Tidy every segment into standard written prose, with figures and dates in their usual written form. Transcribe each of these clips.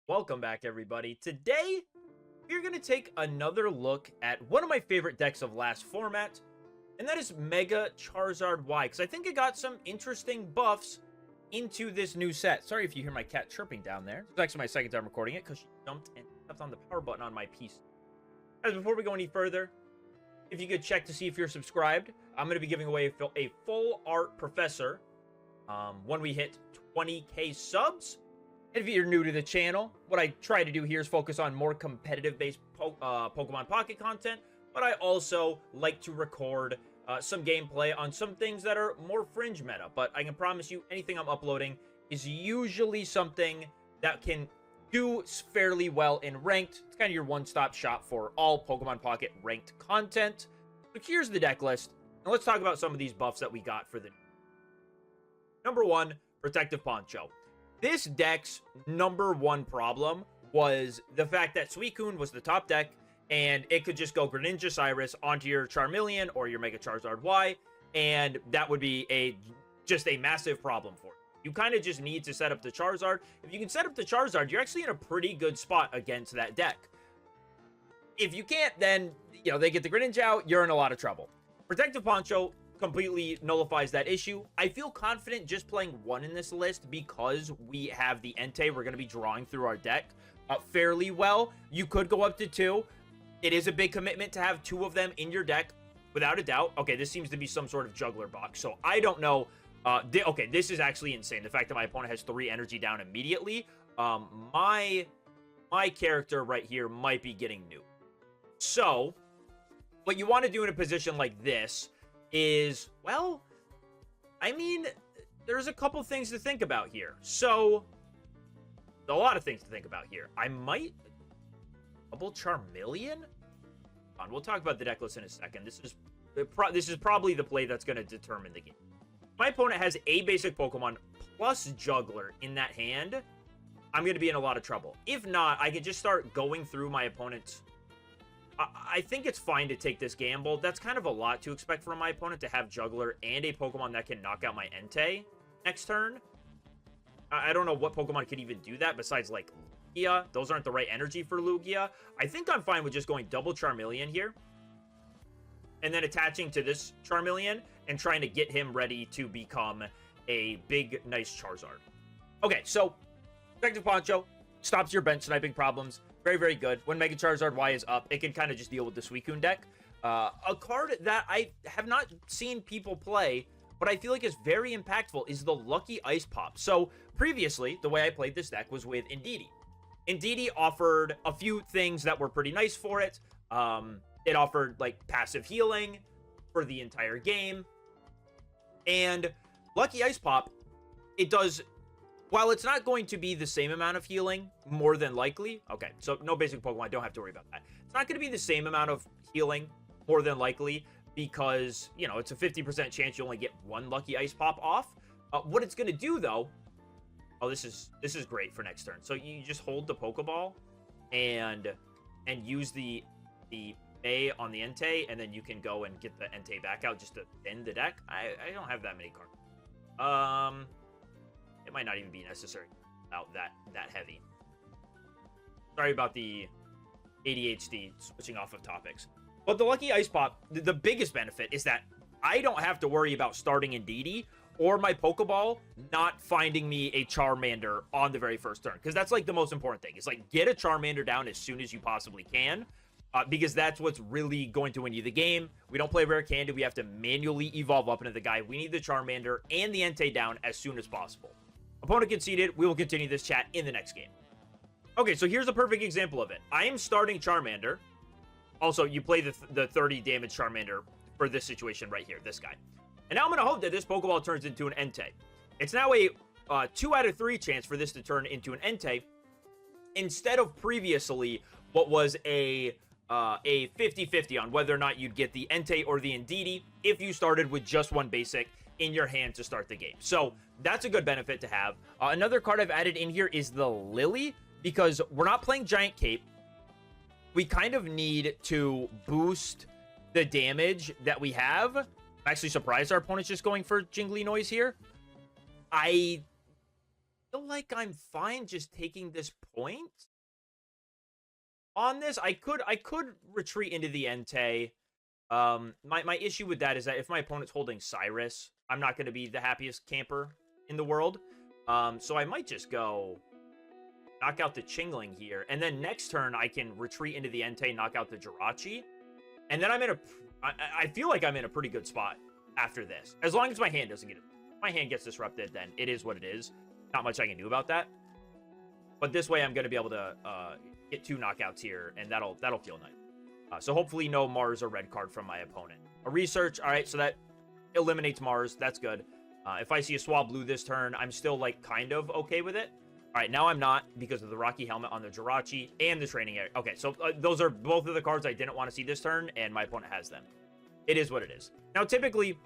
Welcome back, everybody. Today, we're going to take another look at one of my favorite decks of last format, and that is Mega Charizard Y, because I think it got some interesting buffs into this new set. Sorry if you hear my cat chirping down there. It's actually my second time recording it, because she jumped and stepped on the power button on my PC. Guys, before we go any further, if you could check to see if you're subscribed, I'm going to be giving away a full art professor when we hit 20k subs. If you're new to the channel, what I try to do here is focus on more competitive-based Pokemon Pocket content, but I also like to record some gameplay on some things that are more fringe meta. But I can promise you, anything I'm uploading is usually something that can do fairly well in ranked. It's kind of your one-stop shop for all Pokemon Pocket ranked content. So here's the deck list, and let's talk about some of these buffs that we got for the... Number 1, Protective Poncho. This deck's number one problem was the fact that Suicune was the top deck, and it could just go Greninja Cyrus onto your Charmeleon or your Mega Charizard Y, and that would be just a massive problem for you. You kind of just need to set up the Charizard. If you can set up the Charizard, you're actually in a pretty good spot against that deck. If you can't, then, you know, they get the Greninja out, you're in a lot of trouble. Protective Poncho completely nullifies that issue. I feel confident just playing one in this list because we have the Entei. We're going to be drawing through our deck fairly well. You could go up to 2. It is a big commitment to have 2 of them in your deck, without a doubt. Okay, this seems to be some sort of juggler box, so I don't know. Okay, this is actually insane. The fact that my opponent has 3 energy down immediately. My character right here might be getting new. So, what you want to do in a position like this is, well, I mean, there's a couple things to think about here. So, a lot of things to think about here. I might double Charmeleon? We'll talk about the deck list in a second. This is probably the play that's going to determine the game. My opponent has a basic Pokemon plus Juggler in that hand. I'm going to be in a lot of trouble. If not, I could just start going through my opponent's... I think it's fine to take this gamble. That's kind of a lot to expect from my opponent, to have Juggler and a Pokemon that can knock out my Entei next turn. I don't know what Pokemon could even do that besides, like, Lugia. Those aren't the right energy for Lugia. I think I'm fine with just going double Charmeleon here, and then attaching to this Charmeleon and trying to get him ready to become a big, nice Charizard. Okay, so Protective Poncho stops your bench sniping problems. Very, very good. When Mega Charizard Y is up, it can kind of just deal with the Suicune deck. A card that I have not seen people play, but I feel like is very impactful, is the Lucky Ice Pop. So, previously, the way I played this deck was with Indeedee. Indeedee offered a few things that were pretty nice for it. It offered, like, passive healing for the entire game. And Lucky Ice Pop, it does... While it's not going to be the same amount of healing, more than likely... Okay, so no basic Pokemon, don't have to worry about that. It's not going to be the same amount of healing, more than likely, because, you know, it's a 50% chance you only get 1 Lucky Ice Pop off. What it's going to do, though... Oh, this is great for next turn. So you just hold the Pokeball and use the A on the Entei, and then you can go and get the Entei back out just to end the deck. I don't have that many cards. It might not even be necessary without that heavy. Sorry about the ADHD switching off of topics. But the Lucky Ice Pop, the biggest benefit is that I don't have to worry about starting Indeedee or my Pokeball not finding me a Charmander on the very first turn. Because that's like the most important thing. It's like, get a Charmander down as soon as you possibly can. Because that's what's really going to win you the game. We don't play Rare Candy. We have to manually evolve up into the guy. We need the Charmander and the Entei down as soon as possible. Opponent conceded. We will continue this chat in the next game. Okay, so here's a perfect example of it. I am starting Charmander. Also, you play the 30 damage Charmander for this situation right here, this guy. And now I'm going to hope that this Pokeball turns into an Entei. It's now a 2 out of 3 chance for this to turn into an Entei, instead of previously what was a 50-50 on whether or not you'd get the Entei or the Indeedee if you started with just 1 basic in your hand to start the game. So that's a good benefit to have. Another card I've added in here is the Lily, because we're not playing Giant Cape. We kind of need to boost the damage that we have. I'm actually surprised our opponent's just going for Jingly Noise here. I feel like I'm fine just taking this point on this. I could retreat into the Entei. My issue with that is that if my opponent's holding Cyrus, I'm not going to be the happiest camper in the world. So I might just go knock out the Chingling here, and then next turn I can retreat into the Entei, knock out the Jirachi, and then I feel like I'm in a pretty good spot after this. As long as my hand doesn't get... my hand gets disrupted, then it is what it is. Not much I can do about that. But this way I'm going to be able to get 2 knockouts here, and that'll feel nice. So hopefully no Mars or red card from my opponent. A research, all right, so that eliminates Mars. That's good. If I see a Swablu this turn, I'm still, like, kind of okay with it. All right, now I'm not because of the Rocky Helmet on the Jirachi and the training area. Okay, so those are both of the cards I didn't want to see this turn, and my opponent has them. It is what it is. Now, typically,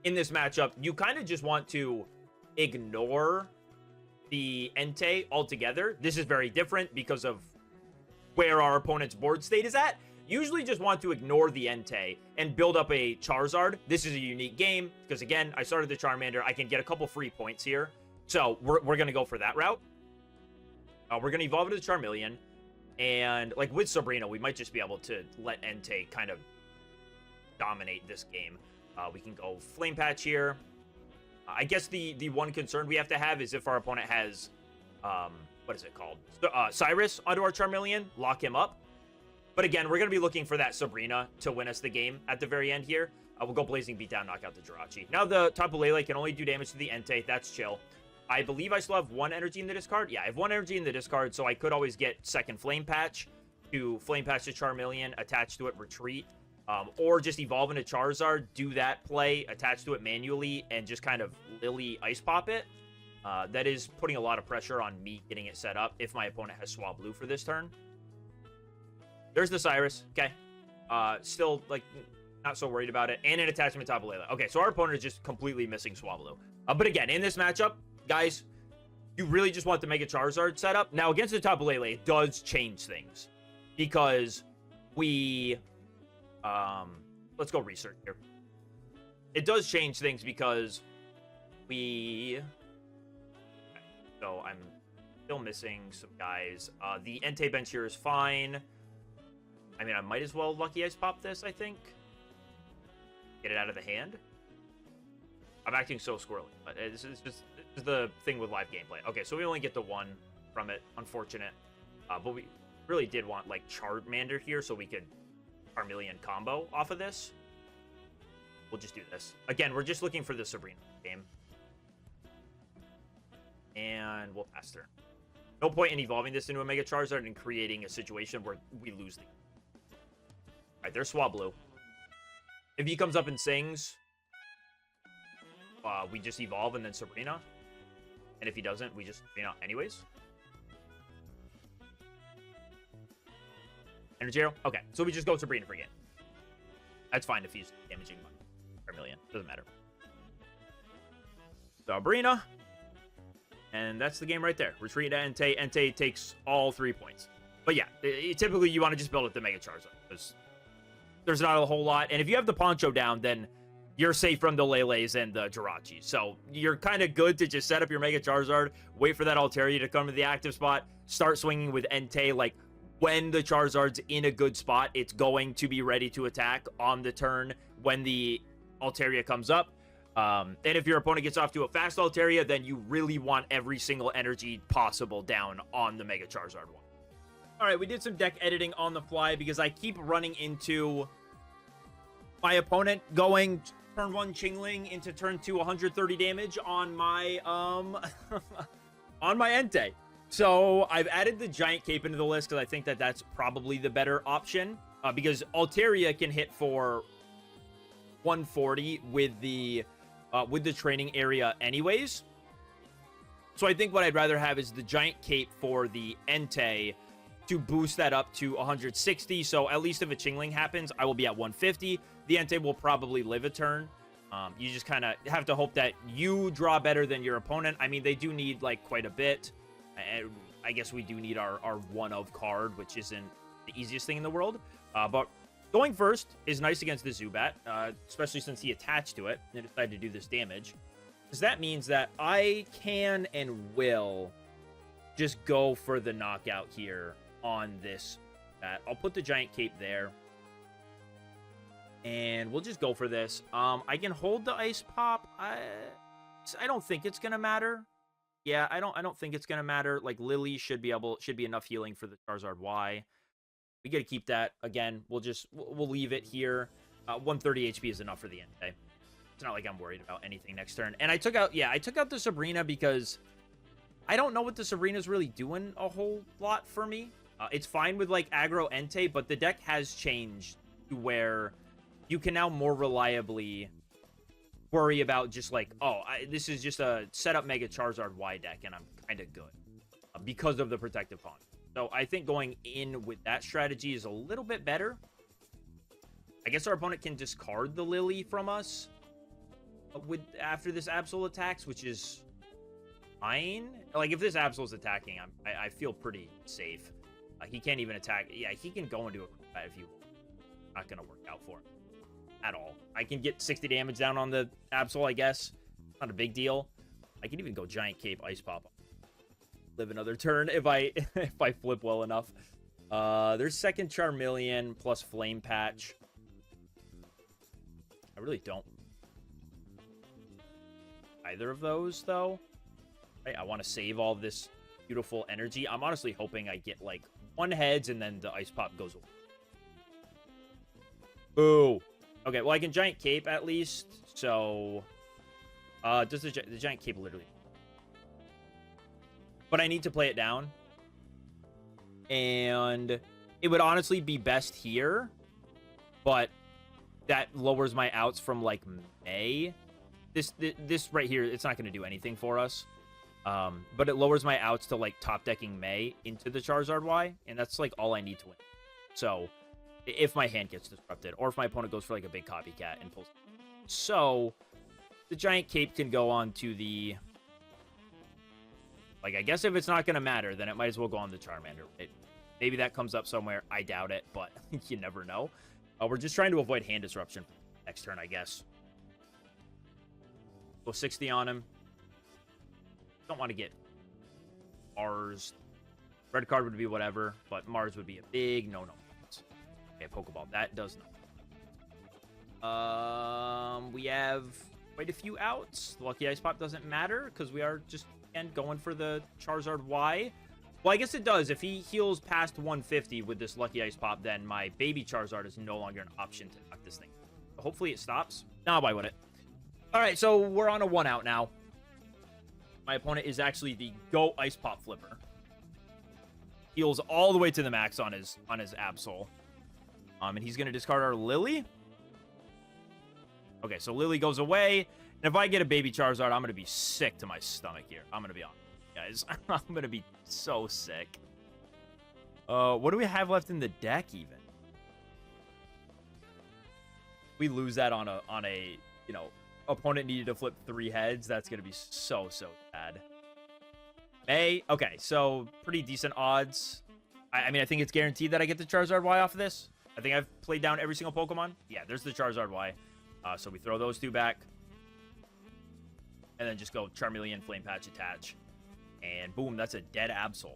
in this matchup, you kind of just want to ignore the Entei altogether. This is very different because of where our opponent's board state is at. Usually just want to ignore the Entei and build up a Charizard. This is a unique game because, again, I started the Charmander. I can get a couple free points here. So we're going to go for that route. We're going to evolve into the Charmeleon. And, like, with Sabrina, we might just be able to let Entei kind of dominate this game. We can go Flame Patch here. I guess the one concern we have to have is if our opponent has, what is it called? Cyrus onto our Charmeleon, lock him up. But again, we're going to be looking for that Sabrina to win us the game at the very end here. We'll go Blazing Beatdown, knock out the Jirachi. Now the Tapu Lele can only do damage to the Entei. That's chill. I believe I still have 1 energy in the discard. Yeah, I have 1 energy in the discard, so I could always get second Flame Patch to Flame Patch the Charmeleon, attach to it, retreat. Or just evolve into Charizard, do that play, attach to it manually, and just kind of Lily Ice Pop it. That is putting a lot of pressure on me getting it set up if my opponent has Swablu for this turn. There's the Cyrus. Okay. Still, like, not so worried about it. And an attachment to Tapu Lele. Okay, so our opponent is just completely missing Swablu. But again, in this matchup, guys, you really just want to make a Charizard setup. Now, against the Tapu Lele, it does change things. Because we... let's go research here. It does change things because we... Okay, so I'm still missing some guys. The Entei bench here is fine. I mean, I might as well Lucky Ice Pop this, I think. Get it out of the hand. I'm acting so squirrely, but this is the thing with live gameplay. Okay, so we only get the 1 from it. Unfortunate. But we really did want, like, Charmander here so we could Charmeleon combo off of this. We'll just do this. Again, we're just looking for the Sabrina game. And we'll pass turn. No point in evolving this into a Mega Charizard and creating a situation where we lose the... Alright, there's Swablu. If he comes up and sings, we just evolve and then Sabrina. And if he doesn't, we just Sabrina anyways. Energy Arrow? Okay, so we just go Sabrina for game. That's fine if he's damaging my Charmeleon. Doesn't matter. Sabrina. And that's the game right there. Retreat to Entei. Entei takes all 3 points. But yeah, typically you want to just build up the Mega Charizard. Because there's not a whole lot. And if you have the Poncho down, then you're safe from the Leles and the Jirachi. So you're kind of good to just set up your Mega Charizard, wait for that Altaria to come to the active spot, start swinging with Entei. Like, when the Charizard's in a good spot, it's going to be ready to attack on the turn when the Altaria comes up. And if your opponent gets off to a fast Altaria, then you really want every single energy possible down on the Mega Charizard one. All right, we did some deck editing on the fly because I keep running into my opponent going turn 1 Chingling into turn 2 130 damage on my on my Entei. So I've added the Giant Cape into the list because I think that that's probably the better option because Altaria can hit for 140 with the training area anyways. So I think what I'd rather have is the Giant Cape for the Entei to boost that up to 160. So at least if a Chingling happens, I will be at 150. The Entei will probably live a turn. You just kind of have to hope that you draw better than your opponent. I mean, they do need, like, quite a bit. And I guess we do need our one of card, which isn't the easiest thing in the world. But going first is nice against the Zubat, especially since he attached to it and decided to do this damage. Because that means that I can and will just go for the knockout here on this bat. I'll put the giant cape there. And we'll just go for this. I can hold the ice pop. I don't think it's gonna matter. Yeah, I don't think it's gonna matter. Like Lily should be enough healing for the Charizard Y. We gotta keep that. Again, we'll leave it here. 130 HP is enough for the Entei. It's not like I'm worried about anything next turn. And I took out the Sabrina because I don't know what the Sabrina's really doing a whole lot for me. It's fine with like aggro Entei, but the deck has changed to where you can now more reliably worry about just like, oh, this is just a setup Mega Charizard Y deck, and I'm kind of good because of the Protective Pawn. So I think going in with that strategy is a little bit better. I guess our opponent can discard the Lily from us after this Absol attacks, which is fine. Like, if this Absol's attacking, I feel pretty safe. He can't even attack. Yeah, he can go into a combat if you want. Not going to work out for him at all. I can get 60 damage down on the Absol, I guess. Not a big deal. I can even go Giant Cape, Ice Pop. Live another turn if I flip well enough. There's second Charmeleon plus Flame Patch. I really don't either of those, though. Right, I want to save all this beautiful energy. I'm honestly hoping I get, like, one heads and then the Ice Pop goes away. Boo. Okay, well, I can Giant Cape at least, so... does the Giant Cape literally... But I need to play it down. And it would honestly be best here, but that lowers my outs from, like, May. This right here, it's not going to do anything for us. But it lowers my outs to, like, top decking May into the Charizard Y, and that's, like, all I need to win. So, if my hand gets disrupted, or if my opponent goes for, like, a big copycat and pulls... So, the Giant Cape can go on to the... Like, I guess if it's not going to matter, then it might as well go on the Charmander. Maybe that comes up somewhere. I doubt it, but you never know. We're just trying to avoid hand disruption next turn, I guess. Go 60 on him. Don't want to get Mars. Red card would be whatever, but Mars would be a big no-no. Okay, Pokeball. That does not. We have quite a few outs. The Lucky Ice Pop doesn't matter because we are just, again, going for the Charizard Y. Well, I guess it does. If he heals past 150 with this Lucky Ice Pop, then my baby Charizard is no longer an option to knock this thing. But hopefully it stops. Nah, why would it? All right, so we're on a 1-out now. My opponent is actually the Go Ice Pop Flipper. Heals all the way to the max on his Absol. And he's going to discard our Lily. Okay, so Lily goes away. And if I get a baby Charizard, I'm going to be sick to my stomach here. I'm going to be honest, guys. I'm going to be so sick. What do we have left in the deck, even? We lose that on a you know, opponent needed to flip 3 heads. That's going to be so sad. Okay, so pretty decent odds. I mean, I think it's guaranteed that I get the Charizard Y off of this. I think I've played down every single Pokemon. Yeah, there's the Charizard Y. So we throw those 2 back. And then just go Charmeleon, Flame Patch, attach. And boom, that's a dead Absol.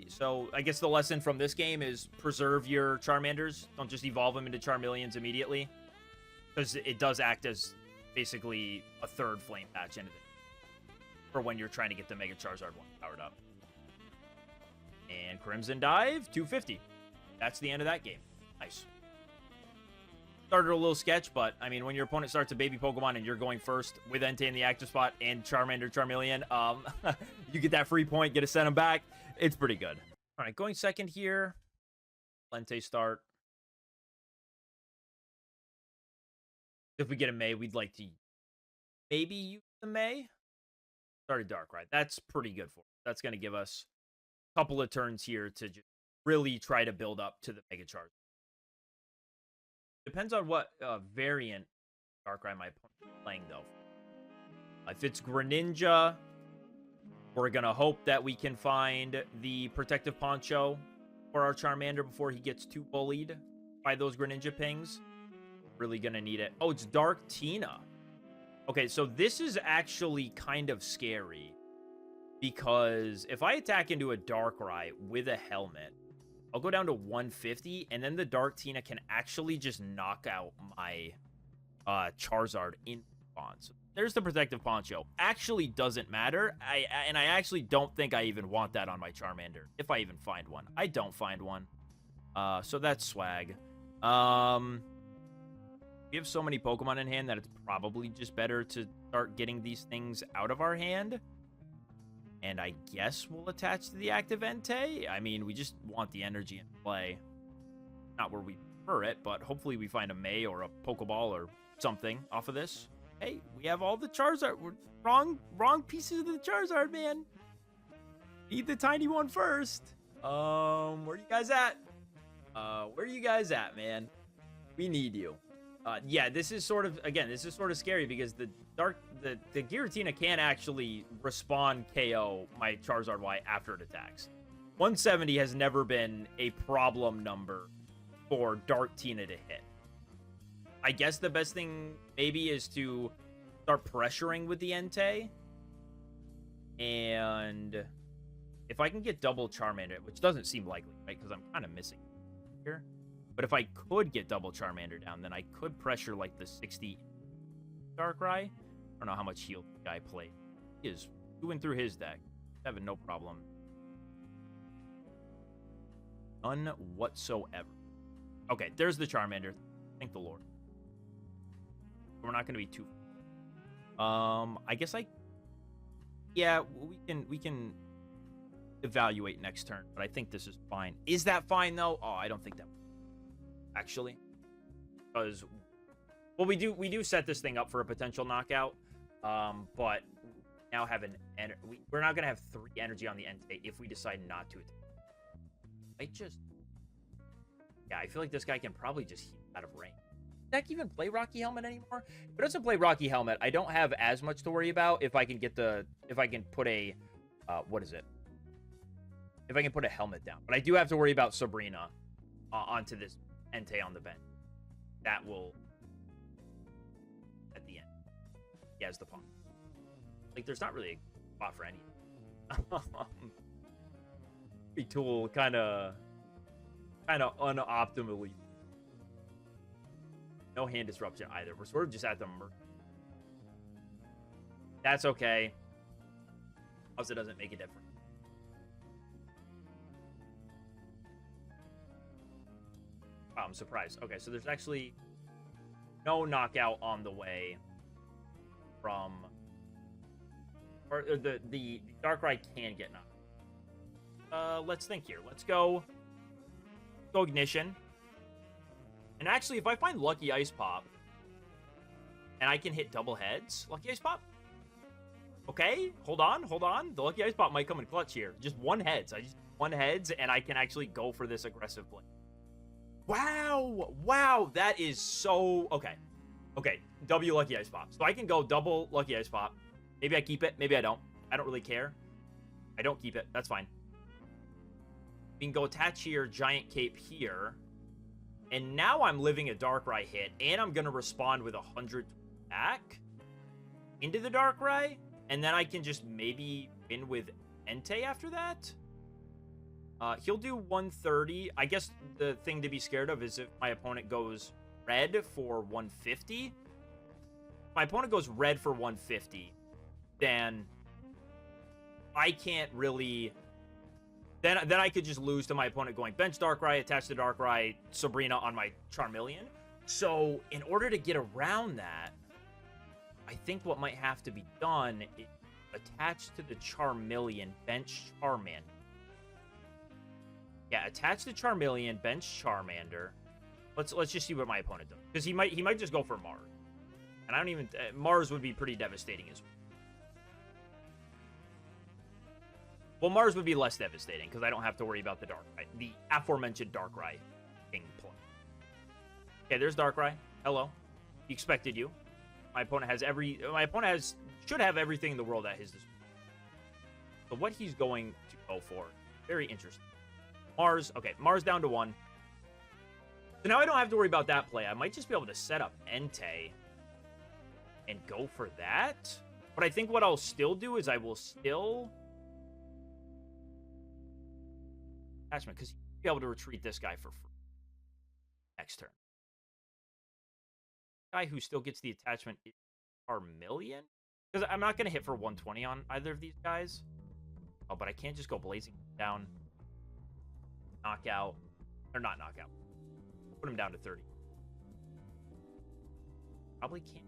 So I guess the lesson from this game is preserve your Charmanders. Don't just evolve them into Charmeleons immediately. Because it does act as basically a 3rd Flame Patch into it. For when you're trying to get the Mega Charizard 1 powered up. And Crimson Dive, 250. That's the end of that game. Nice. Started a little sketch, but, I mean, when your opponent starts a baby Pokemon and you're going first with Entei in the active spot and Charmander, Charmeleon, you get that free point, get to send them back. It's pretty good. All right, going second here. Entei start. If we get a May, we'd like to maybe use the May. Started Darkrai. That's pretty good for us. That's going to give us a couple of turns here to just really try to build up to the Mega Charizard. Depends on what variant Darkrai my opponent is playing, though. If it's Greninja, we're going to hope that we can find the Protective Poncho for our Charmander before he gets too bullied by those Greninja pings. Really going to need it. Oh, it's Dark Tina. Okay, so this is actually kind of scary. Because if I attack into a Darkrai with a helmet, I'll go down to 150, and then the Dark Tina can actually just knock out my Charizard in response. There's the Protective Poncho. Actually doesn't matter. I actually don't think I even want that on my Charmander, if I even find one. I don't find one. So that's swag. We have so many Pokemon in hand that it's probably just better to start getting these things out of our hand. And I guess we'll attach to the active Entei. I mean, we just want the energy in play. Not where we prefer it, but hopefully we find a May or a Pokeball or something off of this. Hey, we have all the Charizard. We're wrong pieces of the Charizard, man. Need the tiny one first. Where are you guys at? Where are you guys at, man? We need you. Yeah, this is sort of, again, this is sort of scary because the Giratina can actually respawn KO my Charizard Y after it attacks. 170 has never been a problem number for Dark Tina to hit. I guess the best thing maybe is to start pressuring with the Entei. And if I can get double Charmander, which doesn't seem likely, right? Because I'm kind of missing here. But if I could get double Charmander down, then I could pressure like the 60 Darkrai. I don't know how much heal the guy played. He is doing through his deck. Having no problem. None whatsoever. Okay, there's the Charmander. Thank the Lord. We're not going to be too... I guess yeah, we can evaluate next turn, but I think this is fine. Is that fine, though? Oh, I don't think that... Actually. Because... Well, we do set this thing up for a potential knockout, but now have we're not going to have 3 energy on the Entei if we decide not to attack. Yeah, I feel like this guy can probably just heal out of range. Does deck even play Rocky Helmet anymore? If it doesn't play Rocky Helmet, I don't have as much to worry about if I can put a, what is it? If I can put a helmet down. But I do have to worry about Sabrina onto this Entei on the bench. That will, at the end. He has the pawn. Like, there's not really a spot for any. Tool kind of unoptimally. No hand disruption either. We're sort of just at the mercy. That's okay. Also doesn't make a difference. Wow, I'm surprised. Okay, so there's actually no knockout on the way from... Or the Darkrai can get knocked. Let's think here. Let's go Ignition. And actually, if I find Lucky Ice Pop, and I can hit double heads, Lucky Ice Pop. Okay, hold on. The Lucky Ice Pop might come in clutch here. Just one heads. I just one heads, and I can actually go for this aggressive play. Wow, that is so... Okay, W Lucky Ice Pop. So I can go double Lucky Ice Pop. Maybe I keep it, maybe I don't. I don't really care. I don't keep it, that's fine. We can go attach here, Giant Cape here. And now I'm living a Darkrai hit, and I'm going to respond with 100 back into the Darkrai. And then I can just maybe win with Entei after that. He'll do 130. I guess the thing to be scared of is if my opponent goes red for 150. If my opponent goes red for 150, then I can't really... Then I could just lose to my opponent going bench Darkrai, attach to Darkrai, Sabrina on my Charmeleon. So, in order to get around that, I think what might have to be done is attach to the Charmeleon, bench Charmander. Yeah, attach the Charmeleon, bench Charmander. Let's just see what my opponent does. Because he might just go for Mars. And I don't even... Mars would be pretty devastating as well. Well, Mars would be less devastating because I don't have to worry about the aforementioned Darkrai King play. Okay, there's Darkrai. Hello. He expected you. My opponent should have everything in the world at his disposal. So what he's going to go for, very interesting. Mars, okay, Mars down to 1. So now I don't have to worry about that play. I might just be able to set up Entei and go for that. But I think what I'll still do is I will still attachment, because you'll be able to retreat this guy for free next turn. Guy who still gets the attachment is Charmeleon, because I'm not going to hit for 120 on either of these guys. Oh, but I can't just go blazing down. Knockout. Or not knockout. Put him down to 30. Probably can't.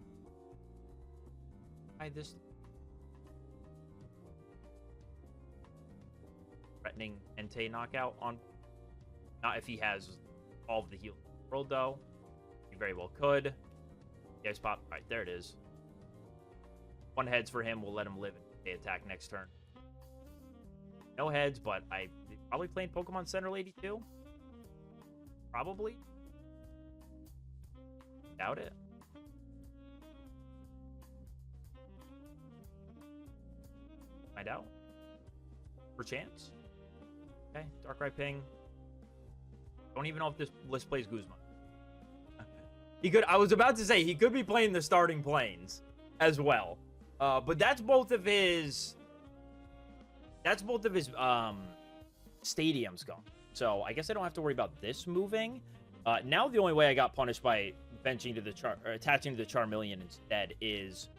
Try this. Threatening Entei knockout on. Not if he has all of the heal in the world, though. He very well could. You guys pop. Alright, there it is. One heads for him. We'll let him live and attack next turn. No heads, but I probably playing Pokemon Center Lady too. Probably. Doubt it. Find out. For chance. Okay, Darkrai ping. Don't even know if this list plays Guzma. He could. I was about to say he could be playing the starting planes as well. But that's both of his. That's both of his stadiums gone. So I guess I don't have to worry about this moving. Now the only way I got punished by benching to the attaching to the Charmeleon instead is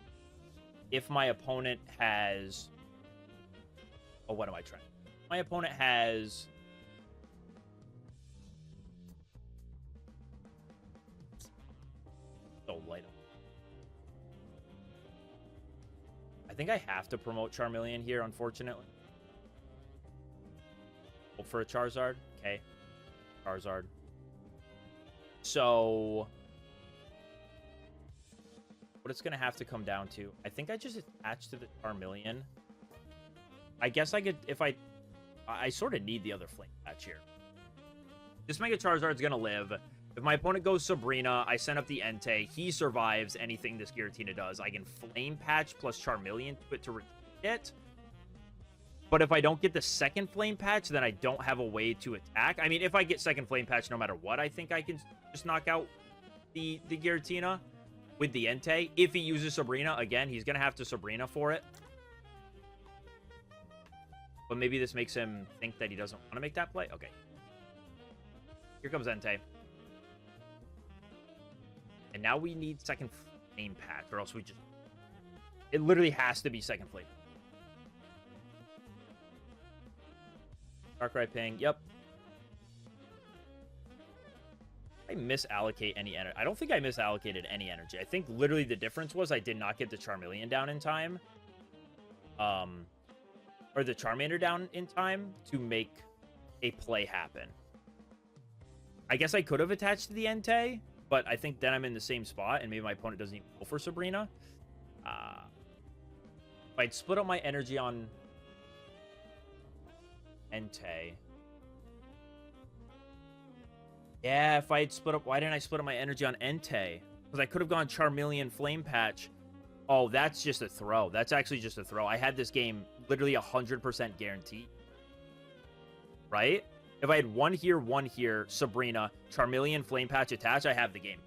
if my opponent has. Oh, what am I trying? My opponent has. So light up. I think I have to promote Charmeleon here, unfortunately. Hope for a Charizard. Okay. Charizard. So what it's going to have to come down to, I think I just attach to the Charmeleon. I guess I could, if I sort of need the other Flame Patch here. This Mega Charizard's going to live. If my opponent goes Sabrina, I send up the Entei. He survives anything this Giratina does. I can Flame Patch plus Charmeleon to it to retreat it. But if I don't get the second Flame Patch, then I don't have a way to attack. I mean, if I get second Flame Patch no matter what, I think I can just knock out the Giratina with the Entei. If he uses Sabrina, again, he's going to have to Sabrina for it. But maybe this makes him think that he doesn't want to make that play. Okay. Here comes Entei. And now we need second Flame Patch, or else we just... It literally has to be second Flame. Darkrai ping. Yep. I misallocate any energy. I don't think I misallocated any energy. I think literally the difference was I did not get the Charmeleon down in time. Or the Charmander down in time to make a play happen. I guess I could have attached to the Entei, but I think then I'm in the same spot, and maybe my opponent doesn't even go for Sabrina. If I'd split up my energy on Entei. Yeah, if I had split up... Why didn't I split up my energy on Entei? Because I could have gone Charmeleon Flame Patch. Oh, that's just a throw. That's actually just a throw. I had this game literally 100% guaranteed. Right? If I had one here, Sabrina, Charmeleon Flame Patch attach, I have the game.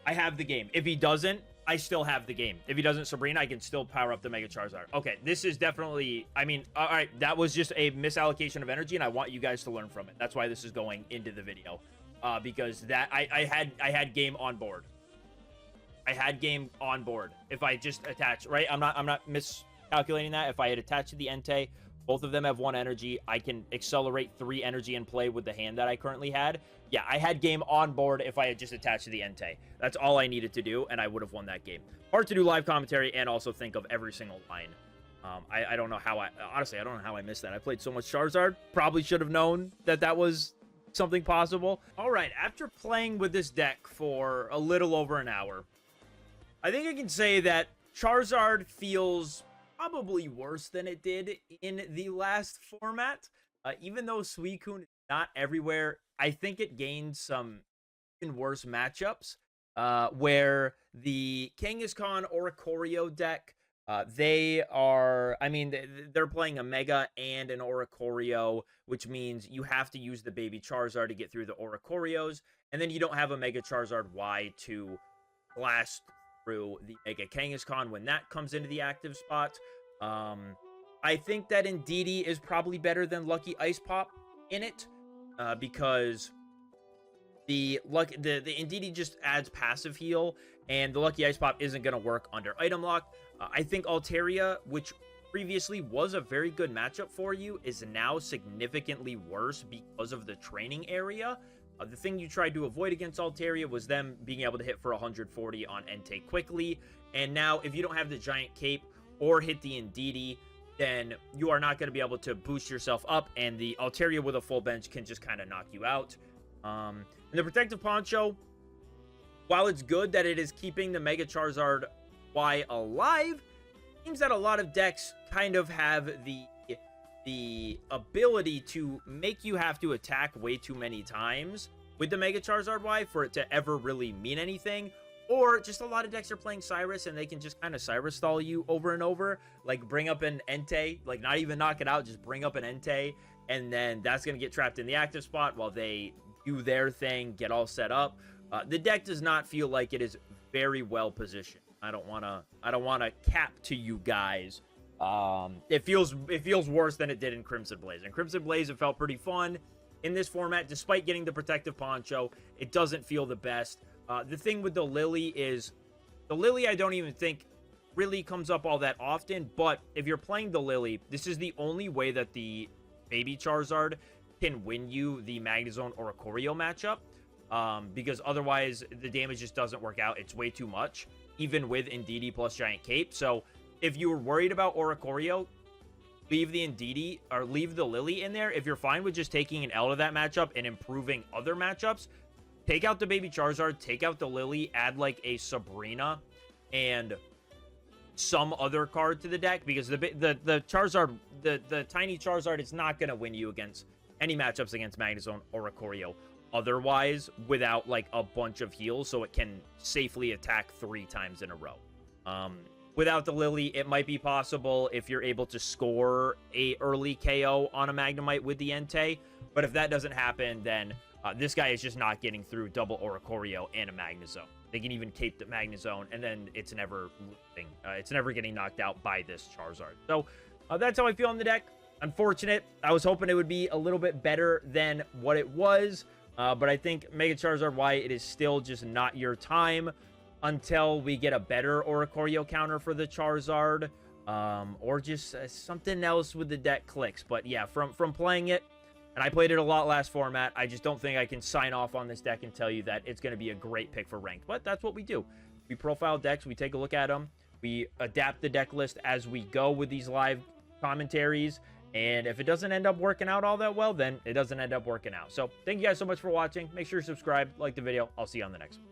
I have the game. If he doesn't, I still have the game. If he doesn't Sabrina, I can still power up the Mega Charizard. Okay, this is definitely... I mean, all right, that was just a misallocation of energy, and I want you guys to learn from it. That's why this is going into the video. Because that I had game on board. I had game on board. If I just attach, right? I'm not miscalculating that. If I had attached to the Entei, both of them have 1 energy. I can accelerate 3 energy in play with the hand that I currently had. Yeah, I had game on board if I had just attached to the Entei. That's all I needed to do, and I would have won that game. Hard to do live commentary and also think of every single line. I don't know how honestly, I don't know how I missed that. I played so much Charizard. Probably should have known that that was something possible. All right, after playing with this deck for a little over an hour, I think I can say that Charizard feels probably worse than it did in the last format. Even though Suicune is not everywhere, I think it gained some even worse matchups where the Kangaskhan Oricorio deck, they're playing a Mega and an Oricorio, which means you have to use the Baby Charizard to get through the Oricorios, and then you don't have a Mega Charizard Y to blast through the Mega Kangaskhan when that comes into the active spot. I think that Indeedee is probably better than Lucky Ice Pop in it, because the Indeedee just adds passive heal, and the Lucky Ice Pop isn't going to work under item lock. I think Altaria, which previously was a very good matchup for you, is now significantly worse because of the training area. The thing you tried to avoid against Altaria was them being able to hit for 140 on Entei quickly, and now if you don't have the Giant Cape or hit the Indeedee, then you are not going to be able to boost yourself up, and the Altaria with a full bench can just kind of knock you out. And the Protective Poncho, while it's good that it is keeping the Mega Charizard Y alive, it seems that a lot of decks kind of have the ability to make you have to attack way too many times with the Mega Charizard Y for it to ever really mean anything. Or just a lot of decks are playing Cyrus and they can just kind of Cyrus stall you over and over. Like bring up an Entei, like not even knock it out, just bring up an Entei, and then that's going to get trapped in the active spot while they do their thing, get all set up. The deck does not feel like it is very well positioned. I don't want to cap to you guys. It feels worse than it did in Crimson Blaze. In Crimson Blaze, it felt pretty fun. In this format, despite getting the Protective Poncho, it doesn't feel the best. The thing with the Lily is, the Lily I don't even think really comes up all that often, but if you're playing the Lily, this is the only way that the Baby Charizard can win you the Magnezone or Oricorio matchup, because otherwise the damage just doesn't work out. It's way too much, even with Indeedee plus Giant Cape. So if you were worried about Oricorio, leave the Indeedee or leave the Lily in there. If you're fine with just taking an L to that matchup and improving other matchups, take out the Baby Charizard, take out the Lily, add like a Sabrina and some other card to the deck, because the Charizard, the tiny Charizard is not going to win you against any matchups against Magnezone or Oricorio otherwise without like a bunch of heals, so it can safely attack 3 times in a row. Without the Lily, it might be possible if you're able to score a early KO on a Magnemite with the Entei, but if that doesn't happen, then this guy is just not getting through double Oricorio and a Magnezone. They can even cape the Magnezone, and then it's never losing. It's never getting knocked out by this Charizard. So that's how I feel on the deck. Unfortunate. I was hoping it would be a little bit better than what it was, but I think Mega Charizard Y, it is still just not your time until we get a better Oricorio counter for the Charizard, or just something else with the deck clicks. But yeah, from playing it, and I played it a lot last format, I just don't think I can sign off on this deck and tell you that it's going to be a great pick for ranked. But that's what we do. We profile decks, we take a look at them, we adapt the deck list as we go with these live commentaries, and if it doesn't end up working out all that well, then it doesn't end up working out. So thank you guys so much for watching. Make sure you subscribe, like the video. I'll see you on the next one.